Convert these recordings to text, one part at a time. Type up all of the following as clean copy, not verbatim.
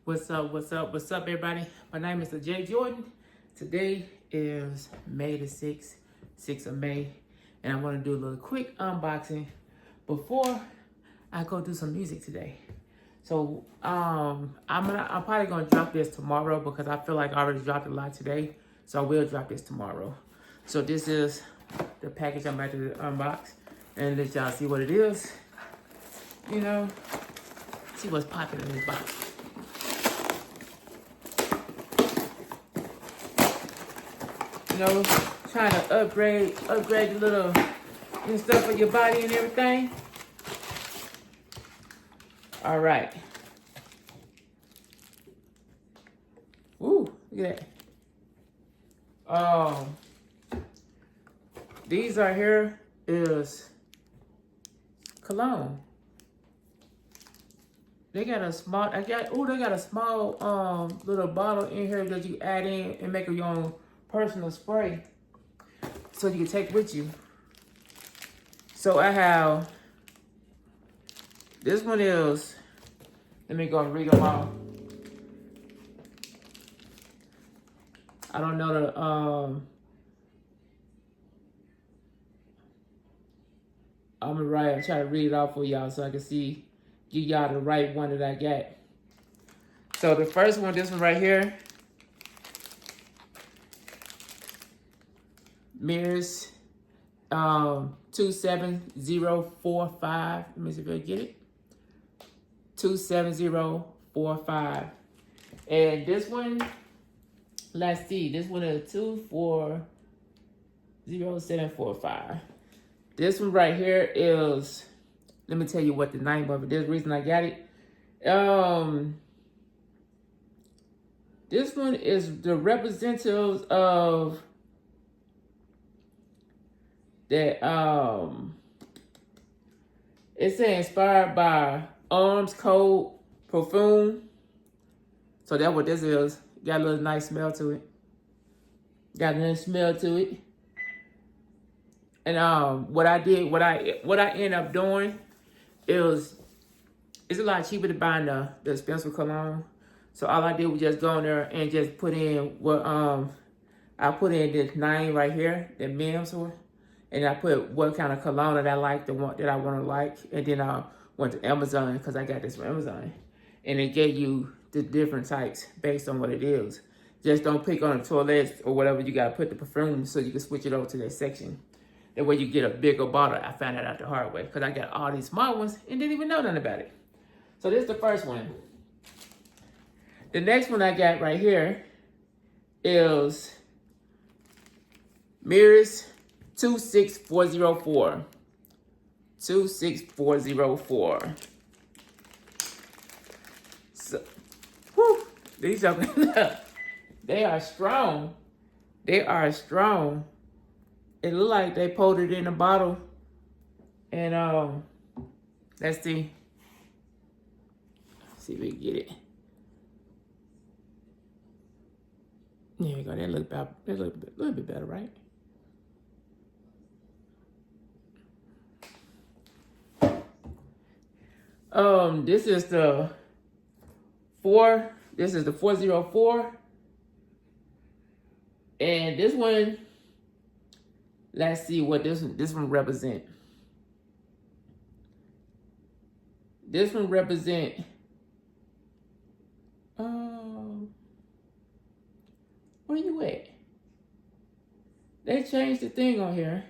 What's up, everybody? My name is TheJ Jordan. Today is May the 6th, 6th of May, and I want to do a little quick unboxing before I go do some music today. So, I'm probably gonna drop this tomorrow because I feel like I already dropped a lot today, so I will drop this tomorrow. So this is the package I'm about to unbox and let y'all see what it is. You know, see what's popping in this box. You know, trying to upgrade the little stuff for your body and everything. All right. Woo, look at that. These right here is cologne. They got a small, they got a small little bottle in here that you add in and make your own personal spray so you can take with you. So I have, this one is, let me go and read them all. I don't know the, I'm gonna try to read it off for y'all so I can see, give y'all the right one that I got. So the first one, this one right here, Mirrors 27045. Let me see if I get it. 27045. And this one, let's see, this one is 240745. This one right here is, let me tell you what the name of it. There's the reason I got it. This one is the representatives of that it's inspired by Arms Code Perfume. So that's what this is. Got a little nice smell to it. Got a nice smell to it. And what I ended up doing is, it's a lot cheaper to buy the expensive cologne. So all I did was just go in there and just put in what I put in this name right here, the Mims one. And I put what kind of cologne that I like, the one that I want to like. And then I went to Amazon because I got this from Amazon. And it gave you the different types based on what it is. Just don't pick on the toilets or whatever. You got to put the perfume so you can switch it over to that section. That way you get a bigger bottle. I found that out the hard way because I got all these small ones and didn't even know nothing about it. So this is the first one. The next one I got right here is Mirrors 26404. 26404. So, whew, these are, they are strong. They are strong. It look like they pulled it in a bottle. And let's see. See if we can get it. There you go. That look about, that look a little bit better, right? This is the 404. And this one, let's see what this one represent. This one represent, where you at? They changed the thing on here.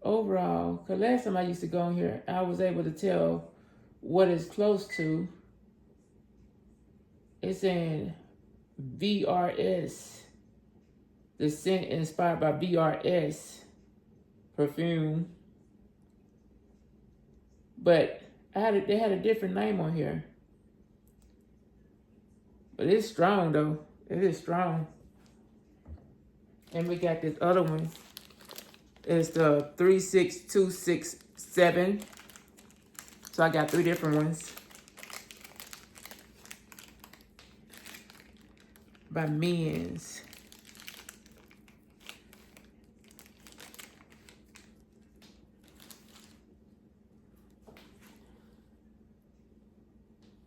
Overall, because last time I used to go on here, I was able to tell what it's close to. It's in VRS. The scent inspired by VRS perfume. But they had a different name on here. But it's strong though. It is strong. And we got this other one. It's the 36267. So I got 3 different ones. By Men's.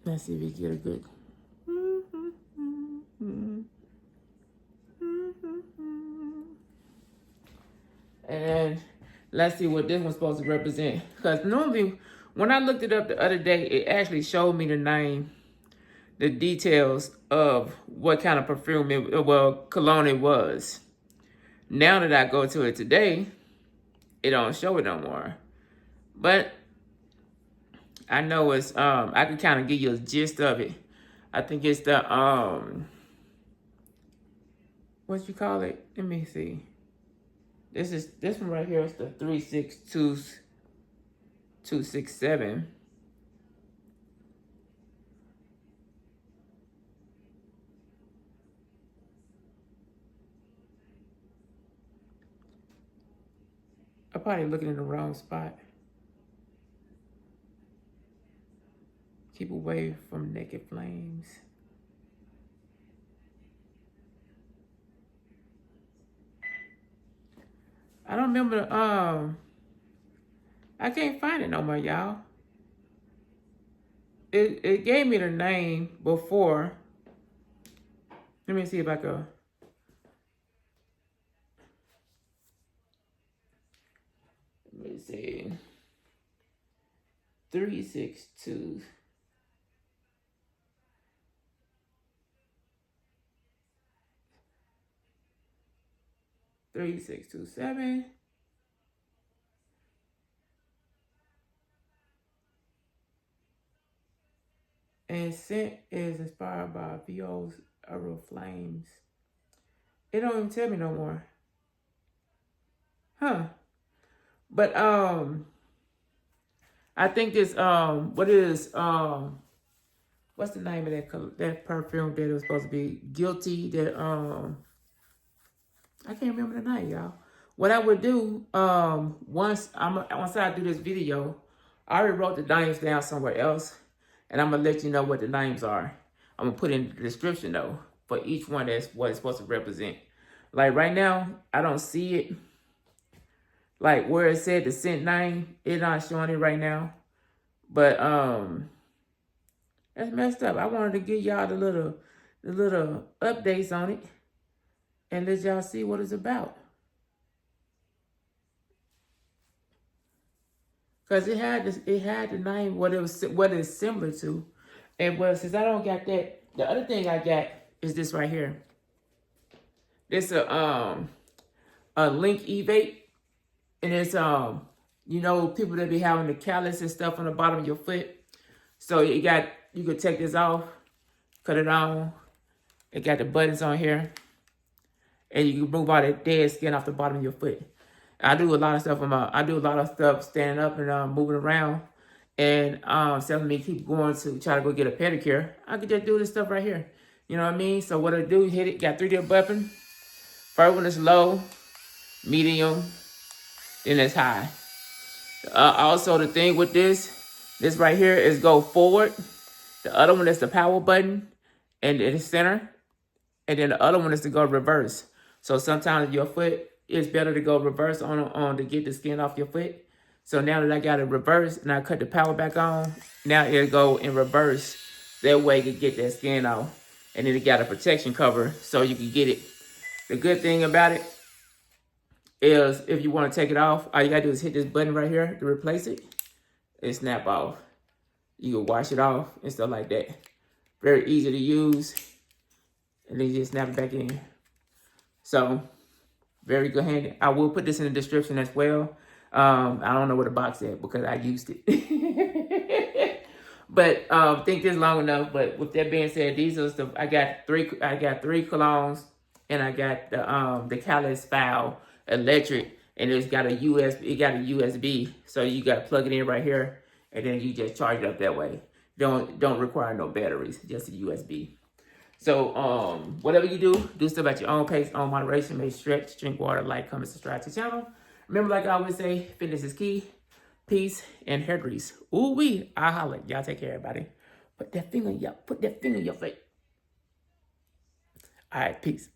Let's see if we get a good. Let's see what this one's supposed to represent. Because normally, when I looked it up the other day, it actually showed me the name, the details of what kind of perfume cologne it was. Now that I go to it today, it don't show it no more. But I know it's, I can kind of give you a gist of it. I think it's the, what you call it? Let me see. This one right here is the 362267. I'm probably looking in the wrong spot. Keep away from naked flames. I don't remember, I can't find it no more, y'all. It gave me the name before. Let me see if I can. Let me see. 362. 3627. And scent is inspired by Vio's Aerial Flames. It don't even tell me no more. Huh. But I think this what is what's the name of that perfume that it was supposed to be? Guilty, that I can't remember the name, y'all. What I would do, once I do this video, I already wrote the names down somewhere else, and I'm gonna let you know what the names are. I'm gonna put in the description though for each one that's what it's supposed to represent. Like right now, I don't see it. Like where it said the scent name, it's not showing it right now. But that's messed up. I wanted to give y'all the little updates on it and let y'all see what it's about. Cause it had the name what it's similar to. And well, since I don't got that, the other thing I got is this right here. It's a Link E-Vape. And it's you know, people that be having the callus and stuff on the bottom of your foot. So you could take this off, cut it on. It got the buttons on here. And you can move all that dead skin off the bottom of your foot. I do a lot of stuff standing up and moving around. And instead of me keep going to try to go get a pedicure, I could just do this stuff right here. You know what I mean? So what I do, hit it, got 3 different buttons. First one is low, medium, then it's high. Also, the thing with this right here is go forward. The other one is the power button, and in the center. And then the other one is to go reverse. So sometimes your foot, it's better to go reverse on to get the skin off your foot. So now that I got it reverse and I cut the power back on, now it'll go in reverse. That way you can get that skin off. And then it got a protection cover so you can get it. The good thing about it is if you want to take it off, all you gotta do is hit this button right here to replace it. It snap off. You can wash it off and stuff like that. Very easy to use. And then you just snap it back in. So, very good handed. I will put this in the description as well. I don't know where the box is because I used it. But think this long enough. But with that being said, these are the I got three colognes, and I got the Callus Foul electric, and it's got a USB. So you got to plug it in right here, and then you just charge it up that way. Don't require no batteries, just a USB. So whatever you do stuff at your own pace, own moderation. Make stretch, drink water, like, comment, subscribe to the channel. Remember, like I always say, fitness is key. Peace and hair grease. Ooh wee, I holla. Y'all take care, everybody. Put that finger in your face. All right, peace.